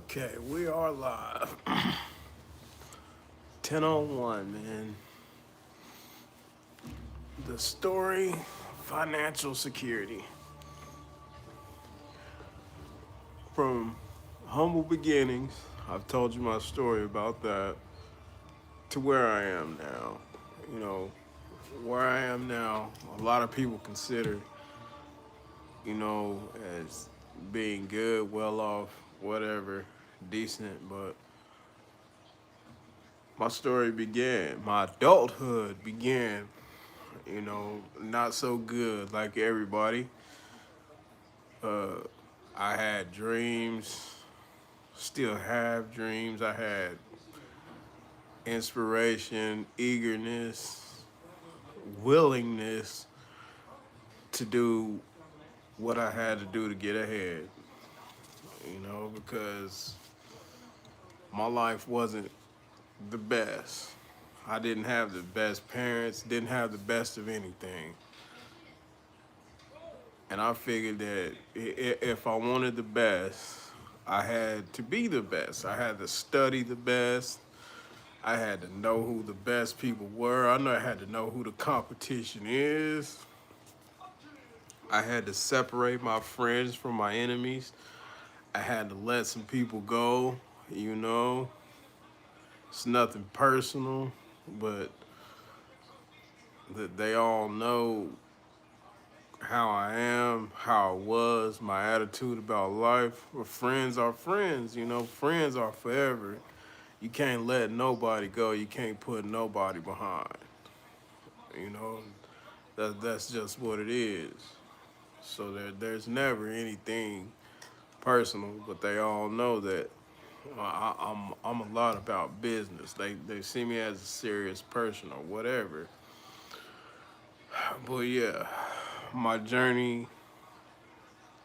Okay, we are live. 10 on 1, man. The story financial security. From humble beginnings, I've told you my story about that, to where I am now. You know, where I am now, a lot of people consider, as being good, well off, whatever, decent, but my story began, my adulthood began not so good like everybody. I had dreams, still have dreams. I had inspiration, eagerness, willingness to do what I had to do to get ahead, because my life wasn't the best. I didn't have the best parents, didn't have the best of anything. And I figured that if I wanted the best, I had to be the best. I had to study the best. I had to know who the best people were. I had to know who the competition is. I had to separate my friends from my enemies. I had to let some people go, you know. It's nothing personal, but that they all know how I am, how I was, my attitude about life. Well, friends are friends, friends are forever. You can't let nobody go. You can't put nobody behind. You know, that's just what it is. So there's never anything personal, but they all know that I'm a lot about business. They see me as a serious person or whatever. But yeah, my journey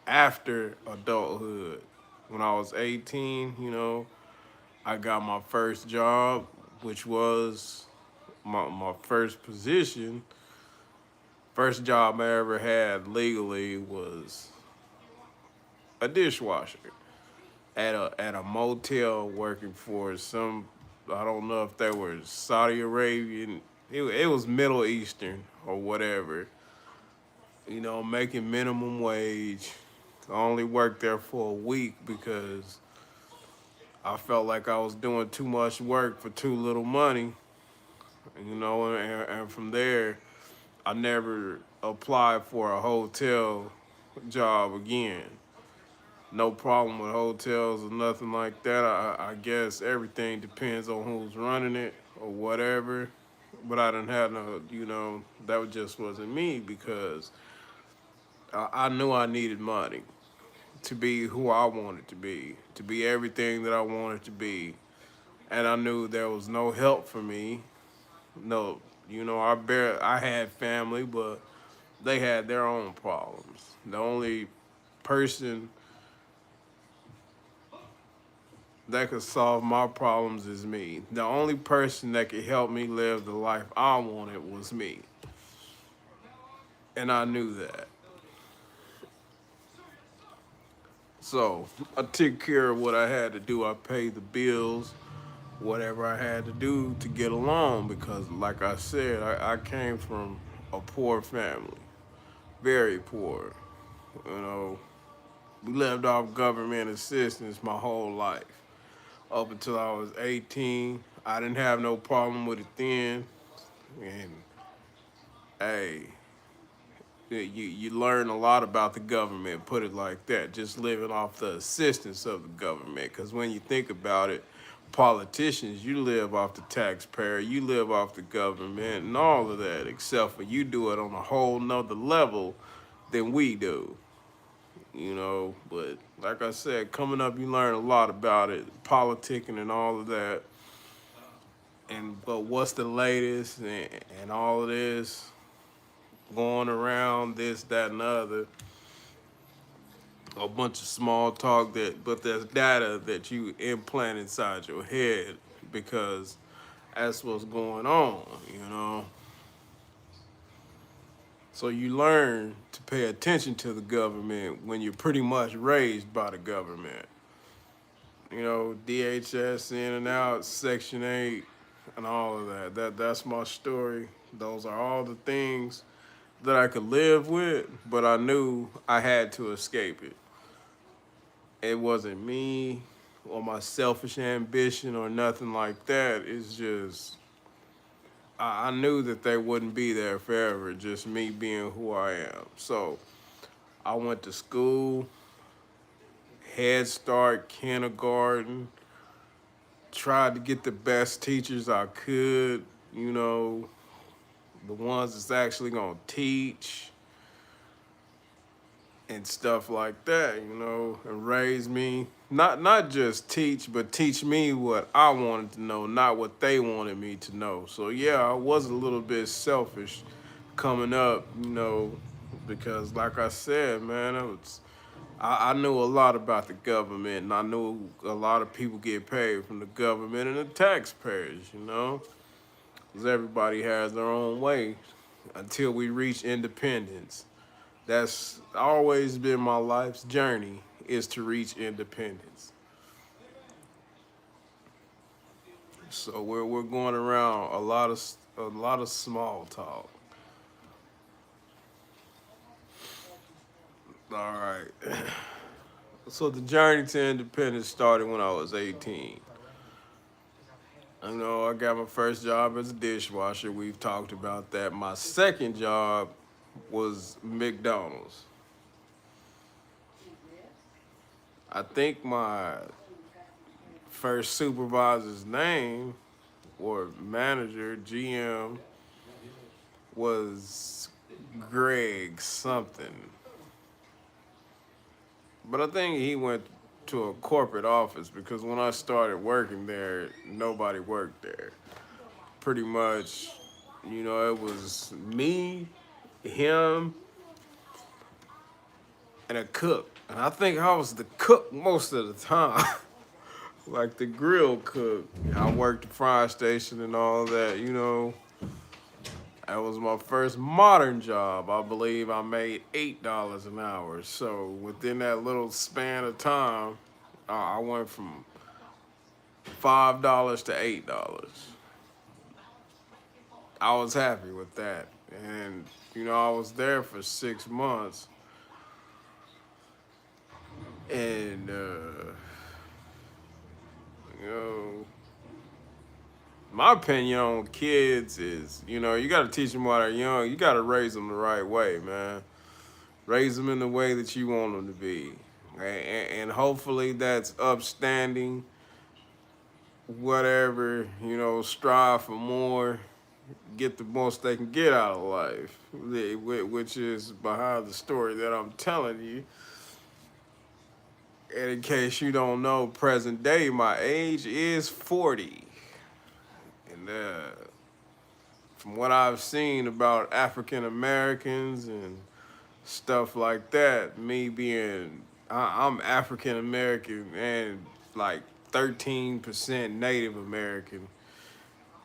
after adulthood, when I was 18, I got my first job, which was my first position. First job I ever had legally was a dishwasher at a motel working for some, I don't know if they were Saudi Arabian, it was Middle Eastern or whatever, making minimum wage. I only worked there for a week because I felt like I was doing too much work for too little money, and from there, I never applied for a hotel job again. No problem with hotels or nothing like that. I guess everything depends on who's running it or whatever. But I didn't have no, that just wasn't me because I knew I needed money to be who I wanted to be everything that I wanted to be. And I knew there was no help for me. No, I had family, but they had their own problems. The only person that could solve my problems is me. The only person that could help me live the life I wanted was me. And I knew that. So I took care of what I had to do. I paid the bills, whatever I had to do to get along because, like I said, I came from a poor family, very poor. You know, we lived off government assistance my whole life. Up until I was 18, I didn't have no problem with it then. And hey, you learn a lot about the government, put it like that, just living off the assistance of the government. Because when you think about it, politicians, you live off the taxpayer, you live off the government and all of that, except for you do it on a whole nother level than we do, But like I said, coming up, you learn a lot about it, politicking and all of that. But what's the latest and all of this going around, this, that, and the other, a bunch of small talk but there's data that you implant inside your head because that's what's going on. So you learn to pay attention to the government when you're pretty much raised by the government. DHS in and out, Section 8, and all of that. That's my story. Those are all the things that I could live with, but I knew I had to escape it. It wasn't me or my selfish ambition or nothing like that. It's just I knew that they wouldn't be there forever, just me being who I am. So I went to school, Head Start, kindergarten, tried to get the best teachers I could, you know, the ones that's actually gonna teach and stuff like that, and raise me. Not just teach, but teach me what I wanted to know, not what they wanted me to know. So yeah, I was a little bit selfish coming up, because like I said, man, I knew a lot about the government, and I knew a lot of people get paid from the government and the taxpayers, 'cause everybody has their own way until we reach independence. That's always been my life's journey, is to reach independence. So we're going around a lot of small talk. All right. So the journey to independence started when I was 18. I got my first job as a dishwasher. We've talked about that. My second job was McDonald's. I think my first supervisor's name or manager, GM, was Greg something. But I think he went to a corporate office because when I started working there, nobody worked there. Pretty much, it was me, him, and a cook. And I think I was the cook most of the time. Like the grill cook. I worked the fry station and all that. That was my first modern job. I believe I made $8 an hour. So within that little span of time, I went from $5 to $8. I was happy with that. And, I was there for 6 months. And, you know, my opinion on kids is, you got to teach them while they're young. You got to raise them the right way, man. Raise them in the way that you want them to be. And hopefully that's upstanding, whatever, strive for more, get the most they can get out of life, which is behind the story that I'm telling you. And in case you don't know, present day, my age is 40. And from what I've seen about African Americans and stuff like that, me being, I'm African American and like 13% Native American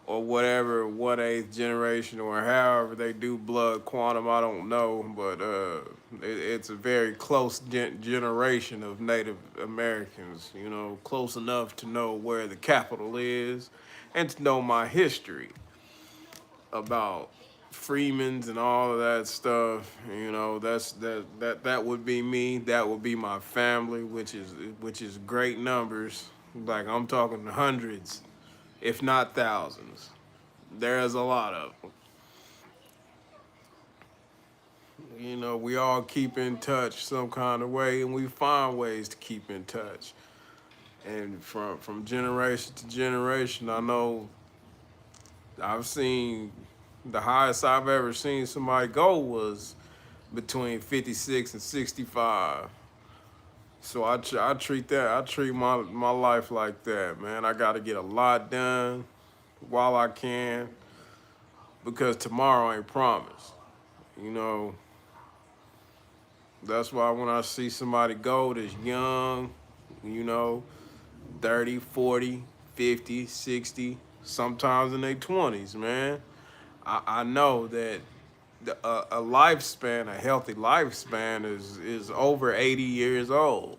or whatever, 1/8 generation or however they do blood quantum, I don't know, but it's a very close generation of Native Americans, close enough to know where the capital is and to know my history about Freemans and all of that stuff. That would be me. That would be my family, which is great numbers. Like I'm talking hundreds, if not thousands. There's a lot of them. We all keep in touch some kind of way, and we find ways to keep in touch. And from generation to generation, I know I've seen the highest I've ever seen somebody go was between 56 and 65. So I treat that, I treat my life like that, man. I got to get a lot done while I can because tomorrow ain't promised. You know, that's why when I see somebody go that's young, you know, 30, 40, 50, 60, sometimes in their 20s, man, I know that a lifespan, a healthy lifespan is over 80 years old.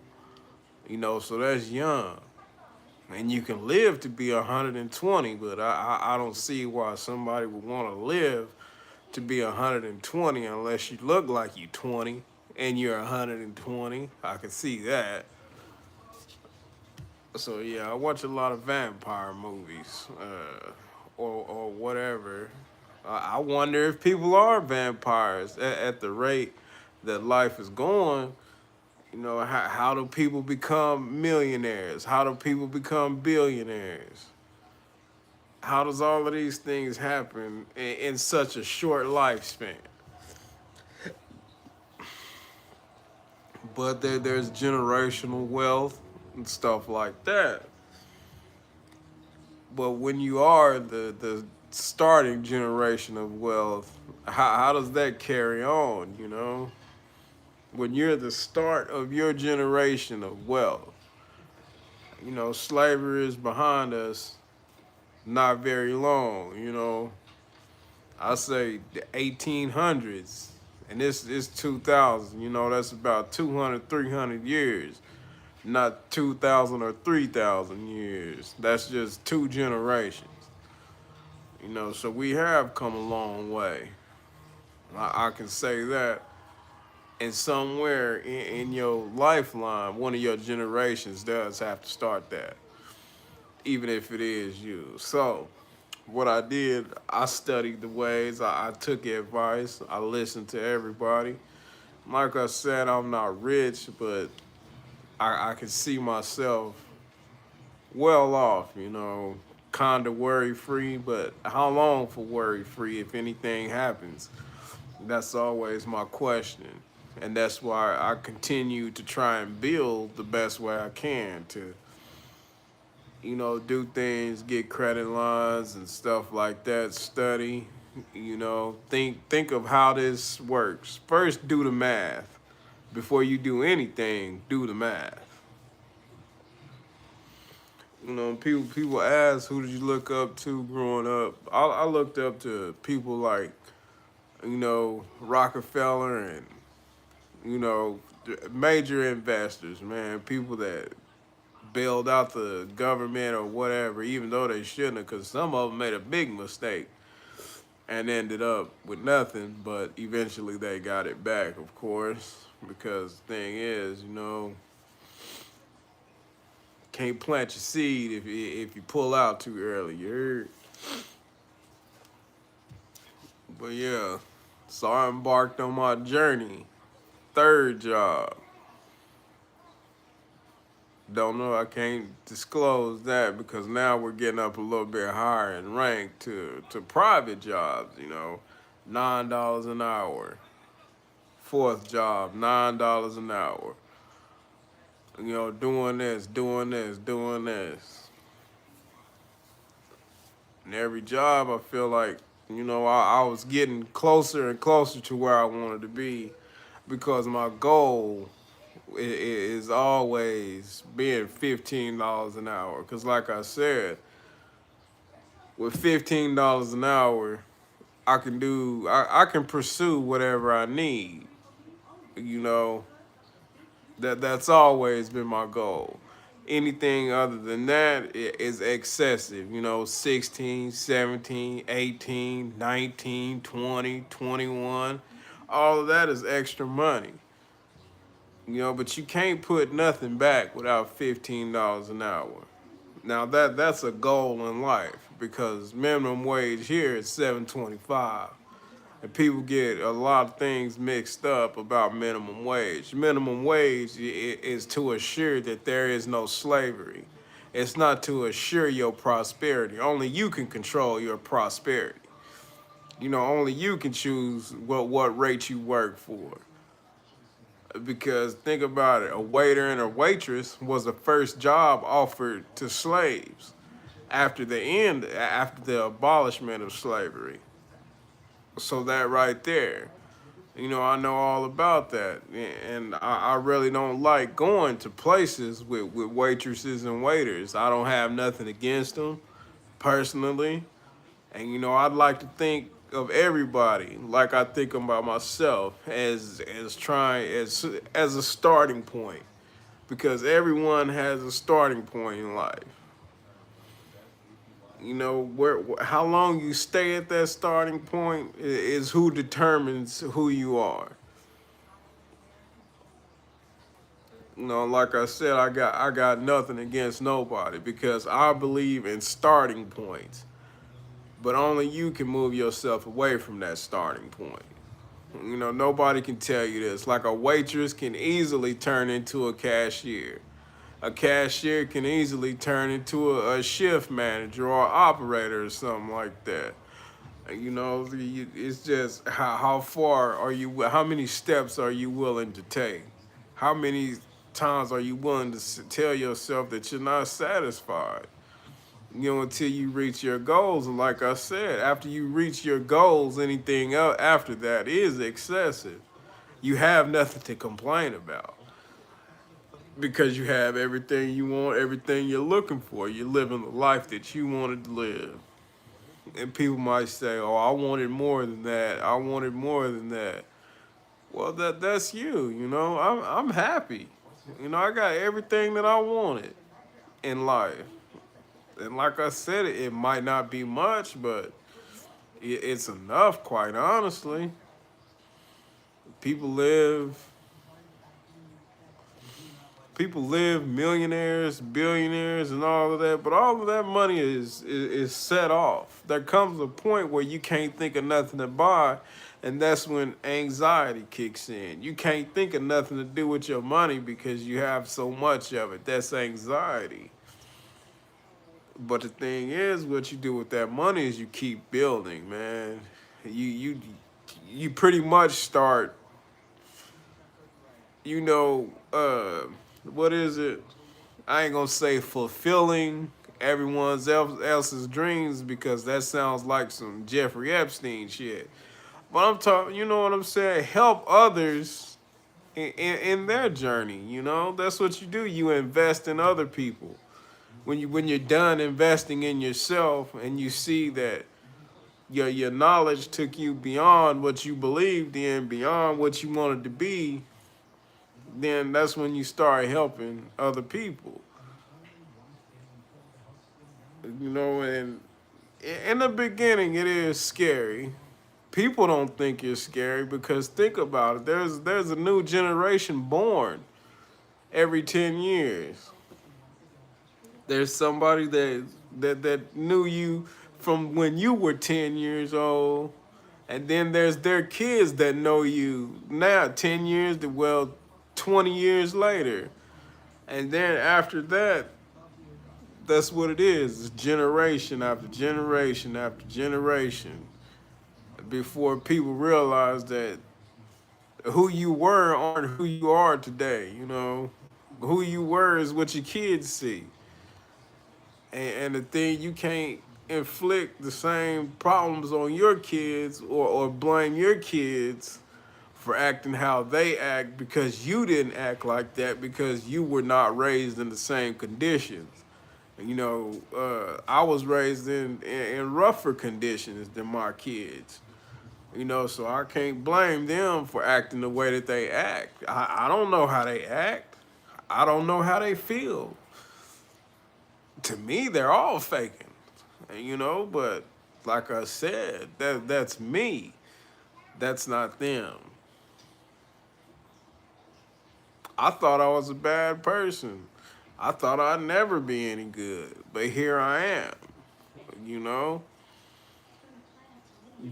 So that's young. and you can live to be 120, but I don't see why somebody would want to live to be 120 unless you look like you 20 and you're 120. I can see that. So yeah, I watch a lot of vampire movies, or whatever. I wonder if people are vampires at the rate that life is going. You know, how do people become millionaires? How do people become billionaires? How does all of these things happen in such a short lifespan? But there's generational wealth and stuff like that. But when you are the starting generation of wealth, how does that carry on, you know? When you're the start of your generation of wealth, you know, slavery is behind us not very long, you know. I say the 1800s, and this is 2000, you know, that's about 200, 300 years, not 2,000 or 3,000 years. That's just two generations. You know, so we have come a long way. I can say that. And somewhere in your lifeline, one of your generations does have to start that, even if it is you. So, what I did, I studied the ways, I took advice, I listened to everybody. Like I said, I'm not rich, but I can see myself well off, you know, kind of worry free, but how long for worry free if anything happens? That's always my question. And that's why I continue to try and build the best way I can to, you know, do things, get credit lines and stuff like that, study, you know, think of how this works. First do the math. Before you do anything, do the math. You know, people ask, who did you look up to growing up? I looked up to people like, you know, Rockefeller and, you know, major investors, man, people that bailed out the government or whatever, even though they shouldn't have, because some of them made a big mistake and ended up with nothing, but eventually they got it back, of course, because the thing is, you know, can't plant your seed if you pull out too early. You heard? But yeah, so I embarked on my journey. Third job. Don't know. I can't disclose that because now we're getting up a little bit higher in rank to private jobs. You know, $9 an hour. Fourth job, $9 an hour. You know, doing this, doing this, doing this. And every job, I feel like, you know, I was getting closer and closer to where I wanted to be because my goal is always being $15 an hour. Because, like I said, with $15 an hour, I can pursue whatever I need. You know, that's always been my goal. Anything other than that is excessive. You know, 16, 17, 18, 19, 20, 21. All of that is extra money. You know, but you can't put nothing back without $15 an hour. Now that's a goal in life because minimum wage here is 7.25. And people get a lot of things mixed up about minimum wage. Minimum wage is to assure that there is no slavery. It's not to assure your prosperity. Only you can control your prosperity. You know, only you can choose what rate you work for. Because think about it, a waiter and a waitress was the first job offered to slaves after the abolishment of slavery. So that right there, you know, I know all about that. And I really don't like going to places with waitresses and waiters. I don't have nothing against them personally. And, you know, I'd like to think of everybody like I think about myself as trying as a starting point because everyone has a starting point in life. You know, how long you stay at that starting point is who determines who you are. You know, like I said, I got nothing against nobody because I believe in starting points. But only you can move yourself away from that starting point. You know, nobody can tell you this. Like a waitress can easily turn into a cashier. A cashier can easily turn into a shift manager or operator or something like that. You know, it's just how far are you, how many steps are you willing to take? How many times are you willing to tell yourself that you're not satisfied? You know, until you reach your goals. And like I said, after you reach your goals, anything else after that is excessive. You have nothing to complain about because you have everything you want, everything you're looking for. You're living the life that you wanted to live. And people might say, "Oh, I wanted more than that. I wanted more than that." Well, that's you. You know, I'm happy. You know, I got everything that I wanted in life. And like I said, it might not be much, but it's enough, quite honestly. People live, people live millionaires, billionaires, and all of that, but all of that money is set off. There comes a point where you can't think of nothing to buy, and that's when anxiety kicks in. You can't think of nothing to do with your money because you have so much of it. That's anxiety. But the thing is, what you do with that money is you keep building, man. You you pretty much start, you know, what is it? I ain't gonna say fulfilling else's dreams because that sounds like some Jeffrey Epstein shit. But I'm talking, you know what I'm saying? Help others in their journey. You know, that's what you do. You invest in other people. When you're done investing in yourself and you see that your knowledge took you beyond what you believed in, beyond what you wanted to be, then that's when you start helping other people. You know, and in the beginning it is scary. People don't think it's scary because think about it. There's a new generation born every 10 years. There's somebody that knew you from when you were 10 years old. And then there's their kids that know you now 10 years to, well, 20 years later. And then after that, that's what it is. It's generation after generation after generation before people realize that who you were aren't who you are today, you know. Who you were is what your kids see. And the thing, you can't inflict the same problems on your kids or blame your kids for acting how they act because you didn't act like that because you were not raised in the same conditions. You know, I was raised in rougher conditions than my kids. You know, so I can't blame them for acting the way that they act. I don't know how they act. I don't know how they feel. To me, they're all faking, you know, but like I said, that's me. That's not them. I thought I was a bad person. I thought I'd never be any good, but here I am, you know,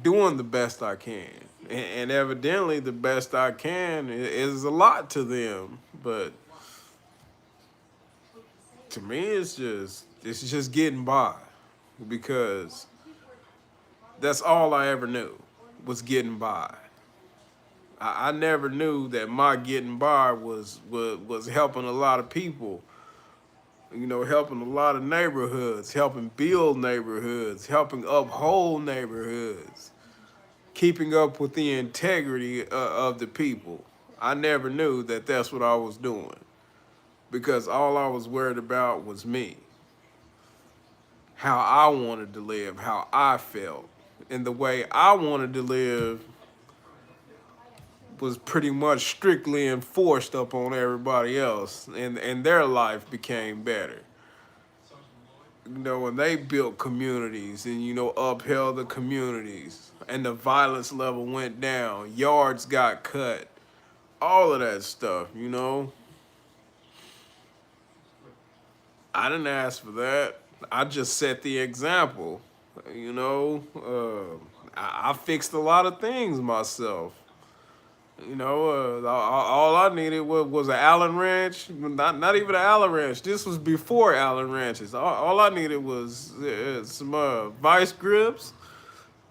doing the best I can. And evidently, the best I can is a lot to them, but to me, it's just getting by because that's all I ever knew was getting by. I never knew that my getting by was helping a lot of people, you know, helping a lot of neighborhoods, helping build neighborhoods, helping uphold neighborhoods, keeping up with the integrity of the people. I never knew that that's what I was doing because all I was worried about was me, how I wanted to live, how I felt. And the way I wanted to live was pretty much strictly enforced upon everybody else, and their life became better. you know, when they built communities and, you know, upheld the communities and the violence level went down, yards got cut, all of that stuff, you know. I didn't ask for that. I just set the example, you know. I fixed a lot of things myself. You know, all I needed was an Allen wrench. Not even an Allen wrench. This was before Allen wrenches. All I needed was some vice grips,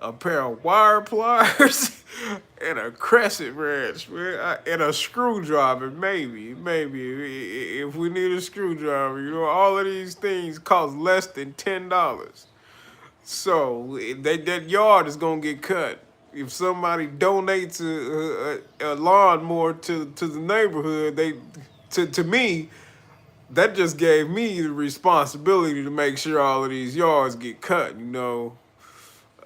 a pair of wire pliers, and a crescent wrench, man, and a screwdriver, maybe if we need a screwdriver. You know, all of these things cost less than $10. So that yard is gonna get cut. If somebody donates a lawnmower to the neighborhood, to me, that just gave me the responsibility to make sure all of these yards get cut. You know,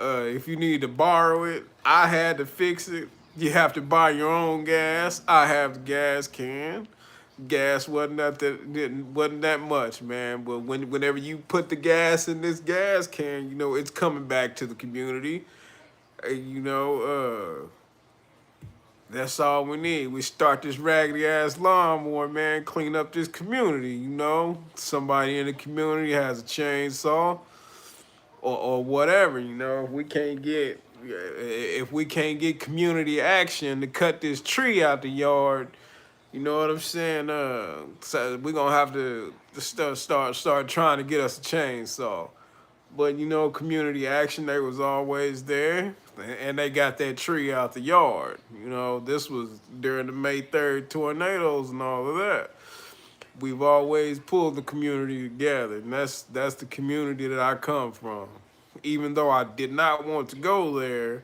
if you need to borrow it, I had to fix it. You have to buy your own gas. I have the gas can. Gas wasn't that much, man. But whenever you put the gas in this gas can, you know it's coming back to the community. You know, that's all we need. We start this raggedy ass lawnmower, man. Clean up this community. You know, somebody in the community has a chainsaw or whatever. You know, if we can't get community action to cut this tree out the yard. You know what I'm saying? So we're gonna have to start trying to get us a chainsaw. But you know, community action, they was always there, and they got that tree out the yard. You know, this was during the May 3rd tornadoes and all of that. We've always pulled the community together, and that's the community that I come from. Even though I did not want to go there,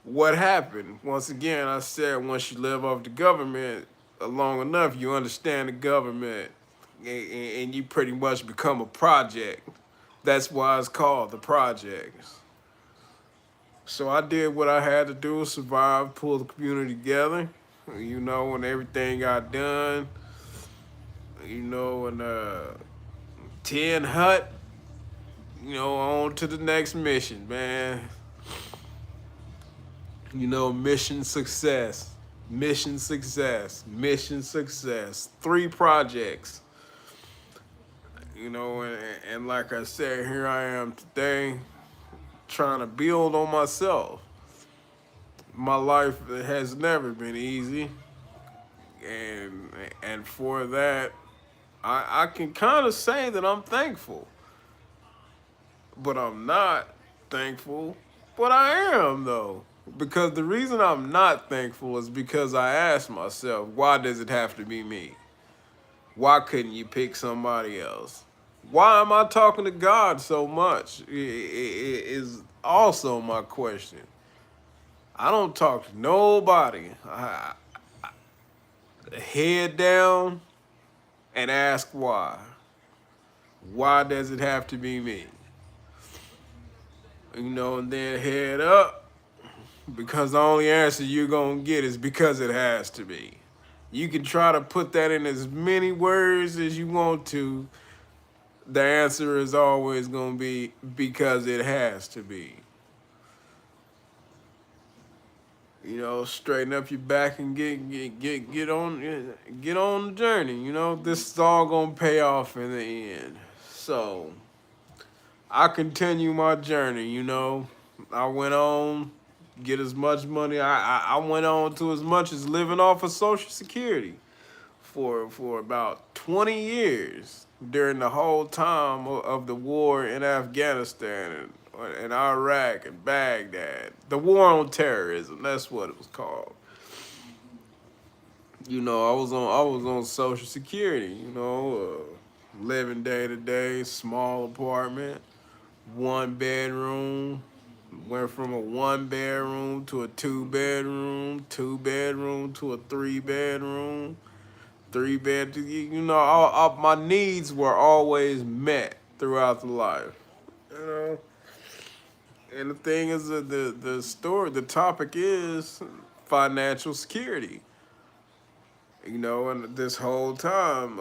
what happened? Once again, I said once you live off the government long enough, you understand the government, and you pretty much become a project. That's why it's called the projects. So I did what I had to do, survive, pull the community together. You know, when everything got done, you know, and 10 hut, you know, on to the next mission, man. You know, mission success, mission success, mission success. 3 projects. You know, and like I said, here I am today trying to build on myself. My life has never been easy. And for that, I can kind of say that I'm thankful. But I'm not thankful. But I am, though. Because the reason I'm not thankful is because I asked myself, why does it have to be me? Why couldn't you pick somebody else? Why am I talking to God so much? Is also my question. I don't talk to nobody. Head down and ask why. Why does it have to be me? You know, and then head up, because the only answer you're going to get is because it has to be. You can try to put that in as many words as you want to. The answer is always going to be because it has to be. You know, straighten up your back and get on the journey. You know, this is all going to pay off in the end. So I continue my journey. You know, I went on, get as much money. I went on to as much as living off of Social Security for about 20 years during the whole time of the war in Afghanistan and Iraq and Baghdad. The war on terrorism, that's what it was called. You know, I was on Social Security, you know, living day to day, small apartment, 1 bedroom. Went from a 1 bedroom to a 2 bedroom, 2 bedroom to a 3 bedroom, 3 bed. You know, all my needs were always met throughout the life. You know, and the thing is, the topic is financial security. You know, and this whole time,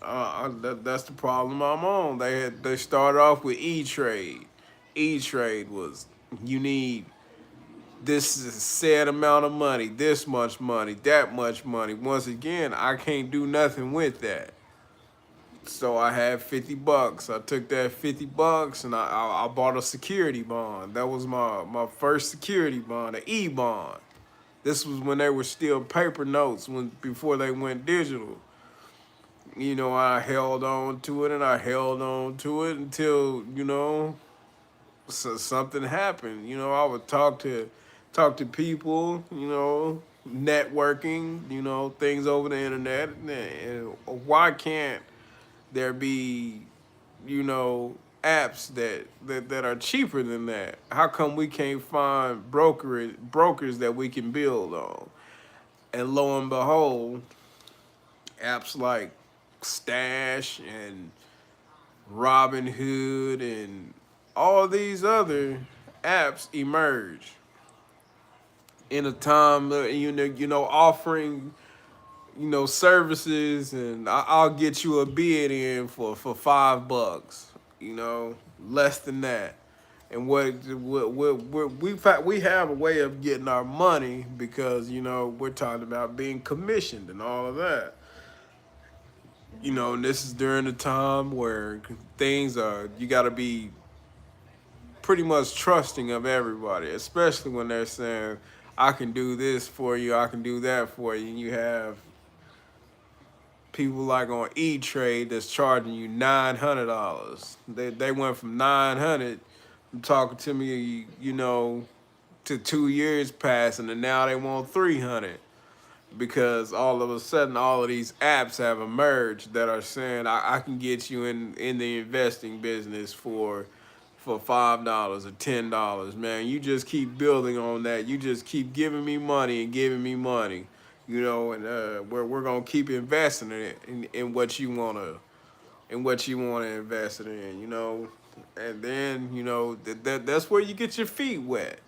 That's the problem I'm on. They started off with E-Trade. E-Trade was you need this is a set amount of money, this much money, that much money. Once again, I can't do nothing with that. So I had $50. I took that $50 and I bought a security bond. That was my first security bond, an E bond. This was when they were still paper notes when before they went digital. I held on to it and I held on to it until, something happened. I would talk to people, networking, things over the internet. And why can't there be, apps that are cheaper than that? How come we can't find brokers that we can build on? And lo and behold, apps like Stash and Robinhood and all these other apps emerge in a time offering services, and I'll get you a bid in for $5, less than that. And we have a way of getting our money because we're talking about being commissioned and all of that. And this is during the time where things are you got to be pretty much trusting of everybody, especially when they're saying, I can do this for you, I can do that for you. And you have people like on E-Trade that's charging you $900. They went from 900 from talking to me, to 2 years passing, and now they want 300 because all of a sudden all of these apps have emerged that are saying I can get you in the investing business for $5 or $10, man. You just keep building on that. You just keep giving me money and giving me money, and we're gonna keep investing in it in what you wanna invest it in, and then that's where you get your feet wet.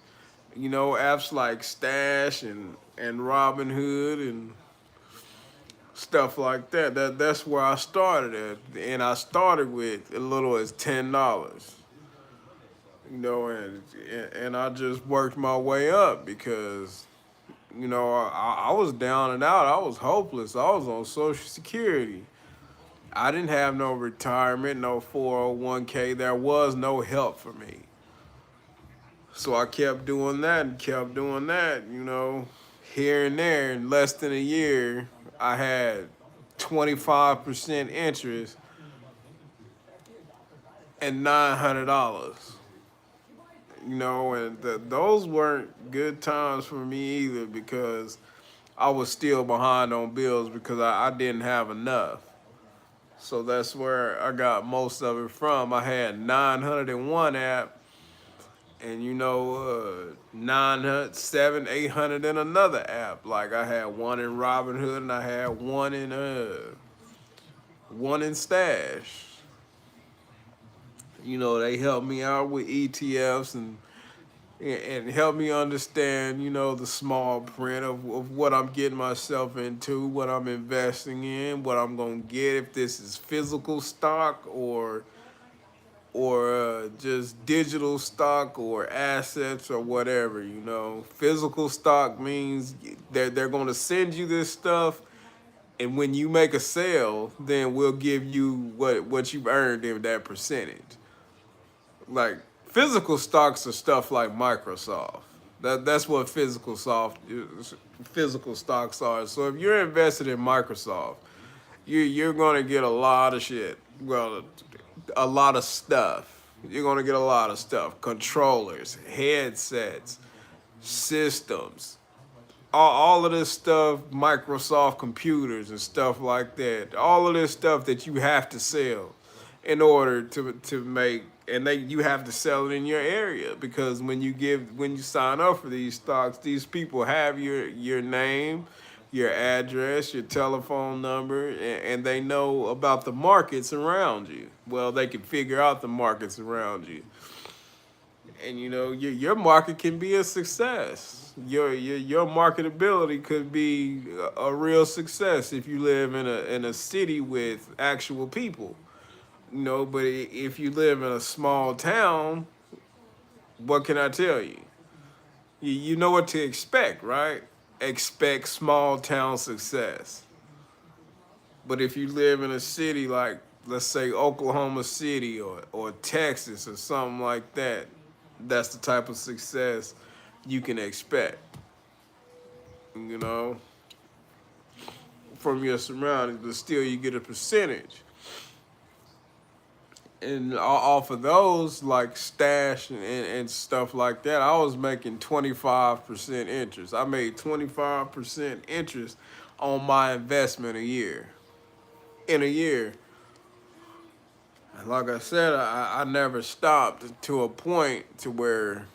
Apps like Stash and Robinhood and stuff like that. That's where I started at, and I started with as little as $10. And I just worked my way up because I was down and out. I was hopeless. I was on Social Security. I didn't have no retirement, no 401k. There was no help for me. So I kept doing that and kept doing that, here and there. In less than a year, I had 25% interest and $900. And those weren't good times for me either because I was still behind on bills because I didn't have enough. So that's where I got most of it from. I had 901 app and 900, 800 in another app. Like I had one in Robinhood and I had one in Stash. They helped me out with ETFs and help me understand, the small print of what I'm getting myself into, what I'm investing in, what I'm gonna get, if this is physical stock or just digital stock or assets or whatever. Physical stock means they're gonna send you this stuff, and when you make a sale, then we'll give you what you've earned in that percentage. Like physical stocks are stuff like Microsoft. That's what physical stocks are. So if you're invested in Microsoft, you're gonna get a lot of shit. Well, a lot of stuff. You're gonna get a lot of stuff. Controllers, headsets, systems, all of this stuff, Microsoft computers and stuff like that. All of this stuff that you have to sell in order to make, and you have to sell it in your area because when you sign up for these stocks, these people have your name, your address, your telephone number, and they know about the markets around you. Well, they can figure out the markets around you, and your market can be a success. your marketability could be a real success if you live in a city with actual people. But if you live in a small town, what can I tell you? You know what to expect, right? Expect small town success. But if you live in a city like, let's say, Oklahoma City or Texas or something like that, that's the type of success you can expect, you know, from your surroundings, but still you get a percentage. And off of those, like stash and stuff like that, I was making 25% interest. I made 25% interest on my investment a year. In a year. And like I said, I never stopped to a point to where,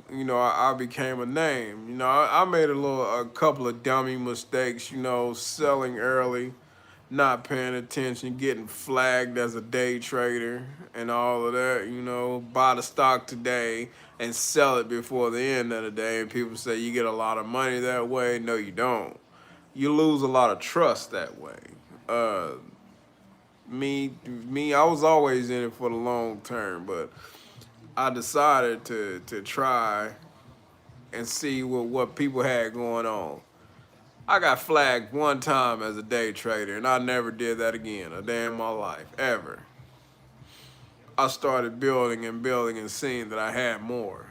I became a name. I made a couple of dummy mistakes, selling early, not paying attention, getting flagged as a day trader and all of that, buy the stock today and sell it before the end of the day. And people say you get a lot of money that way. No, you don't. You lose a lot of trust that way. Uh, I was always in it for the long term, but I decided to try and see what people had going on. I got flagged one time as a day trader, and I never did that again a day in my life, ever. I started building and building and seeing that I had more.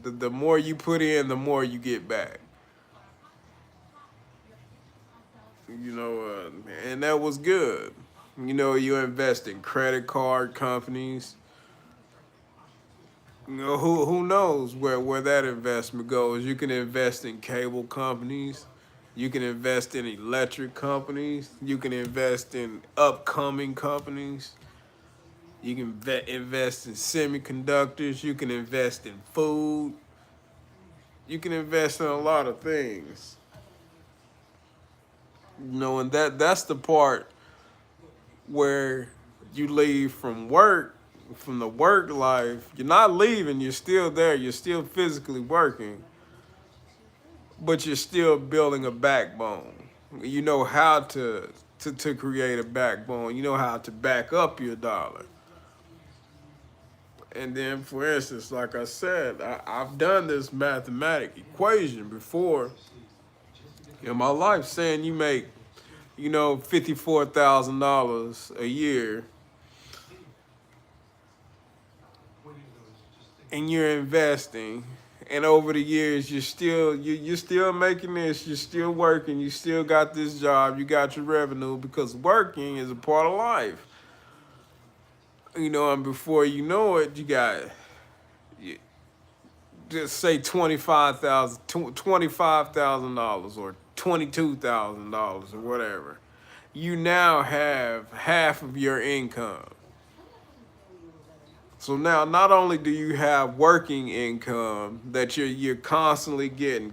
The more you put in, the more you get back. And that was good. You invest in credit card companies. Who knows where that investment goes? You can invest in cable companies. You can invest in electric companies. You can invest in upcoming companies. You can invest in semiconductors. You can invest in food. You can invest in a lot of things. And that's the part where you leave from the work life. You're not leaving, you're still there, you're still physically working, but you're still building a backbone. You know how to create a backbone. You know how to back up your dollar. And then, for instance, like I said, I've done this mathematic equation before in my life, saying you make, $54,000 a year, and you're investing, and over the years you're still making this, you're still working, you still got this job, you got your revenue, because working is a part of life. And before you know it, you got, just say $25,000 or $22,000 or whatever. You now have half of your income. So now, not only do you have working income that you're constantly getting,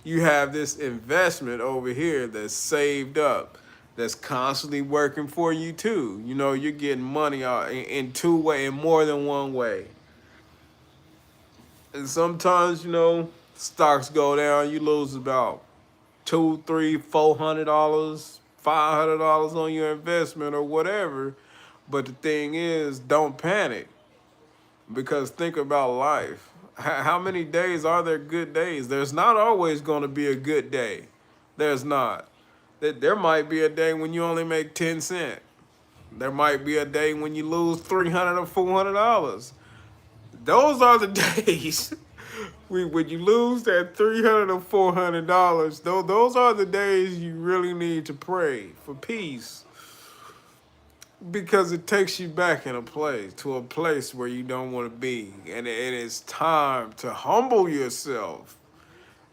you have this investment over here that's saved up, that's constantly working for you too. You're getting money out in two ways, in more than one way. And sometimes, stocks go down, you lose about $200, $300, $400, $500 on your investment or whatever. But the thing is, don't panic, because think about life. How many days are there good days? There's not always going to be a good day. There's not. There might be a day when you only make 10 cents. There might be a day when you lose $300 or $400. Those are the days when you lose that $300 or $400. Those are the days you really need to pray for peace, because it takes you back to a place where you don't want to be. And it's time to humble yourself.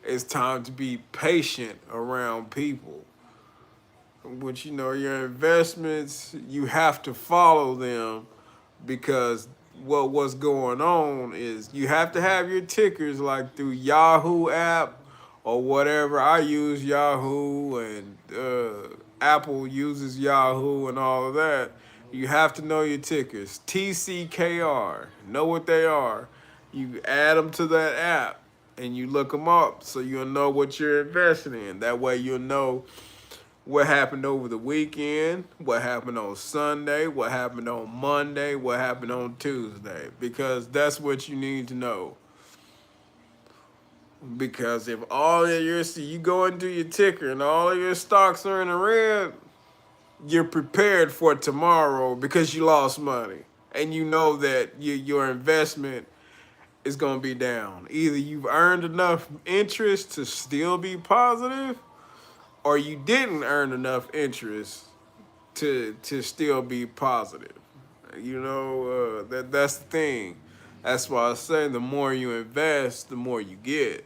It's time to be patient around people. But your investments, you have to follow them, because what's going on is you have to have your tickers like through Yahoo app or whatever. I use Yahoo, and Apple uses Yahoo and all of that. You have to know your tickers. TCKR. Know what they are. You add them to that app and you look them up so you'll know what you're investing in. That way you'll know what happened over the weekend, what happened on Sunday, what happened on Monday, what happened on Tuesday, because that's what you need to know. Because if all of your you go into your ticker and all of your stocks are in the red, you're prepared for tomorrow because you lost money and you know that your investment is going to be down. Either you've earned enough interest to still be positive, or you didn't earn enough interest to still be positive. You know, that's the thing. That's why I say the more you invest, the more you get.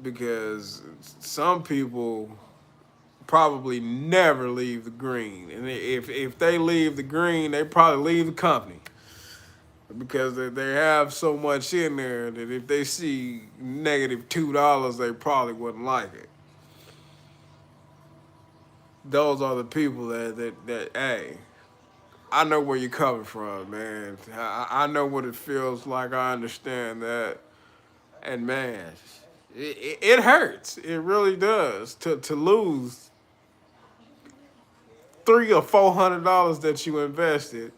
Because some people probably never leave the green, and if they leave the green, they probably leave the company because they have so much in there that if they see -$2, they probably wouldn't like it. Those are the people that hey, I know where you're coming from, man. I know what it feels like. I understand that, and man, it hurts. It really does to lose $300 or $400 that you invested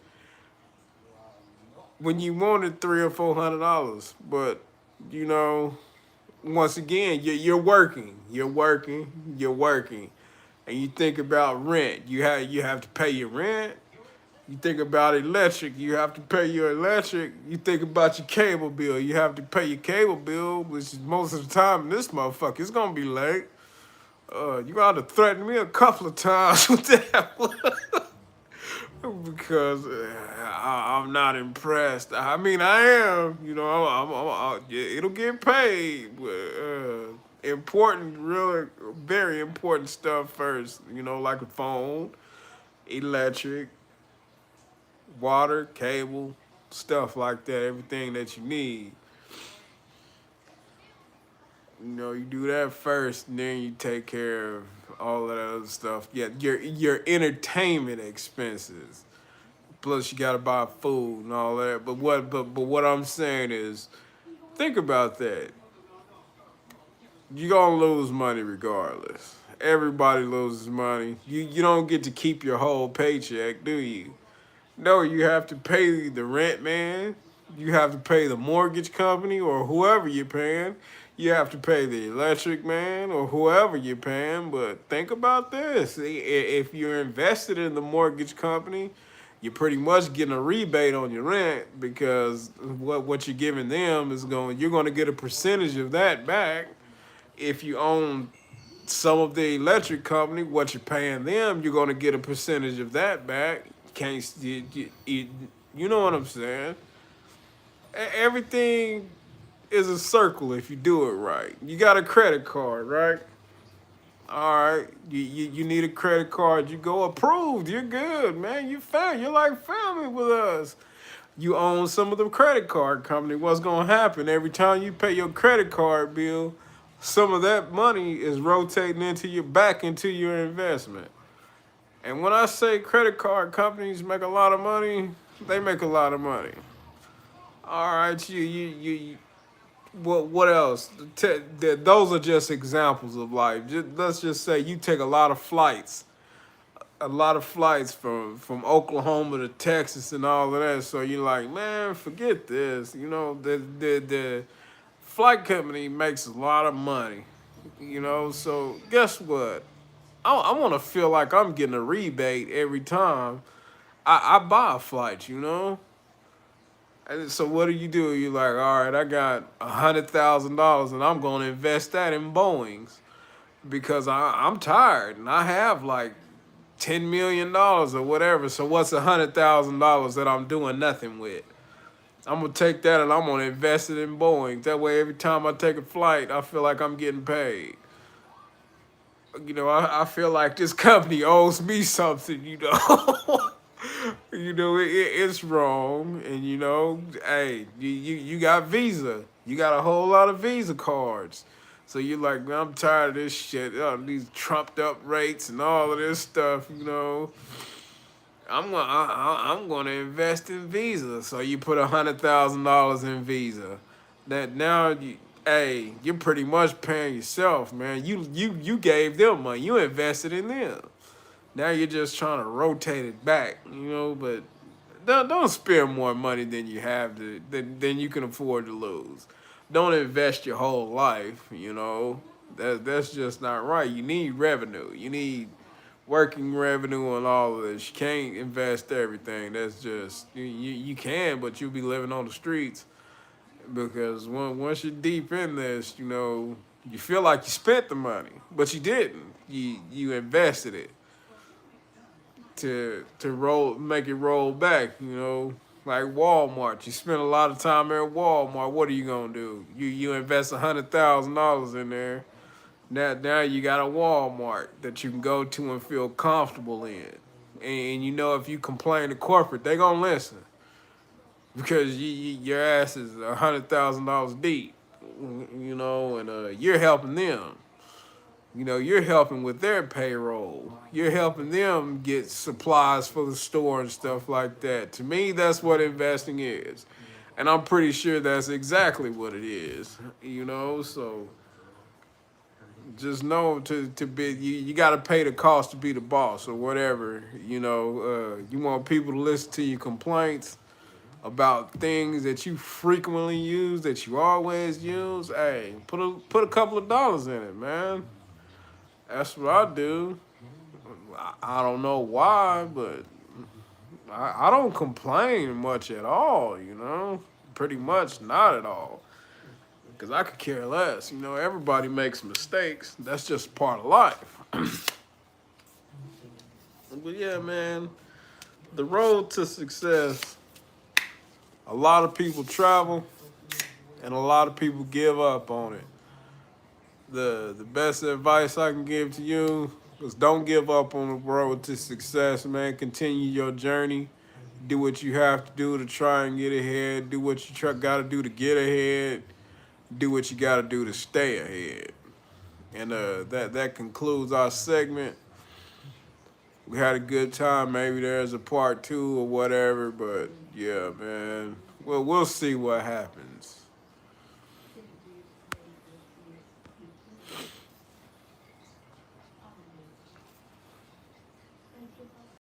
when you wanted $300 or $400. But you know, once again, you're working, and you think about rent. You have to pay your rent. You think about electric, you have to pay your electric. You think about your cable bill, you have to pay your cable bill, which is most of the time in this motherfucker, it's gonna be late. You gotta threaten me a couple of times with that one. Because I'm not impressed. I mean, I am. You know, yeah, it'll get paid. But, important, really, very important stuff first. You know, like a phone, electric, water, cable, stuff like that. Everything that you need. You know, you do that first, and then you take care of all of that other stuff. Yeah, your entertainment expenses. Plus, you gotta buy food and all that. But what I'm saying is, think about that. You're gonna lose money regardless. Everybody loses money. You don't get to keep your whole paycheck, do you? No, you have to pay the rent man. You have to pay the mortgage company or whoever you're paying. You have to pay the electric man or whoever you're paying. But think about this. If you're invested in the mortgage company, you're pretty much getting a rebate on your rent because what you're giving them is you're going to get a percentage of that back. If you own some of the electric company, what you're paying them, you're going to get a percentage of that back. Can't you know what I'm saying? Everything is a circle if you do it right. You got a credit card, right? All right, you need a credit card. You go approved. You're good, man. You fam. You're like family with us. You own some of the credit card company. What's gonna happen every time you pay your credit card bill? Some of that money is rotating into your investment. And when I say credit card companies make a lot of money, they make a lot of money. All right, what else? Those are just examples of life. Let's just say you take a lot of flights from Oklahoma to Texas and all of that. So you're like, man, forget this. You know, the flight company makes a lot of money. You know, so guess what? I want to feel like I'm getting a rebate every time I buy a flight. You know. And so what do? You're like, all right, I got $100,000 and I'm gonna invest that in Boeing's because I'm tired and I have like $10 million or whatever. So what's $100,000 that I'm doing nothing with? I'm gonna take that and I'm gonna invest it in Boeing. That way, every time I take a flight, I feel like I'm getting paid. You know, I feel like this company owes me something. You know. You know, it's wrong, and you know, hey, you got Visa, you got a whole lot of Visa cards, so you're like, man, I'm tired of this shit, these trumped up rates and all of this stuff, you know. I'm gonna invest in Visa. So you put $100,000 in Visa. That now you, hey, you're pretty much paying yourself, man. You gave them money. You invested in them. Now you're just trying to rotate it back, But don't spend more money than you have than you can afford to lose. Don't invest your whole life. That's just not right. You need revenue. You need working revenue and all of this. You can't invest everything. That's just you can, but you'll be living on the streets because once you're deep in this, you feel like you spent the money, but you didn't. You invested it to make it roll back. Like Walmart. You spend a lot of time at Walmart. What are you gonna do? You invest $100,000 in there. Now you got a Walmart that you can go to and feel comfortable in. And if you complain to corporate, they gonna listen because your ass is $100,000 deep, and you're helping them. You're helping with their payroll. You're helping them get supplies for the store and stuff like that. To me, that's what investing is. And I'm pretty sure that's exactly what it is, so just know to be you got to pay the cost to be the boss or whatever. You want people to listen to your complaints about things that you frequently use, that you always use. Hey, put a couple of dollars in it, man. That's what I do. I don't know why, but I don't complain much at all. Pretty much not at all. Because I could care less. Everybody makes mistakes. That's just part of life. But yeah, man, the road to success, a lot of people travel and a lot of people give up on it. The best advice I can give to you is don't give up on the road to success, man. Continue your journey. Do what you have to do to try and get ahead. Do what you got to do to get ahead. Do what you got to do to stay ahead. And that concludes our segment. We had a good time. Maybe there's a part 2 or whatever, but yeah, man. Well, we'll see what happens.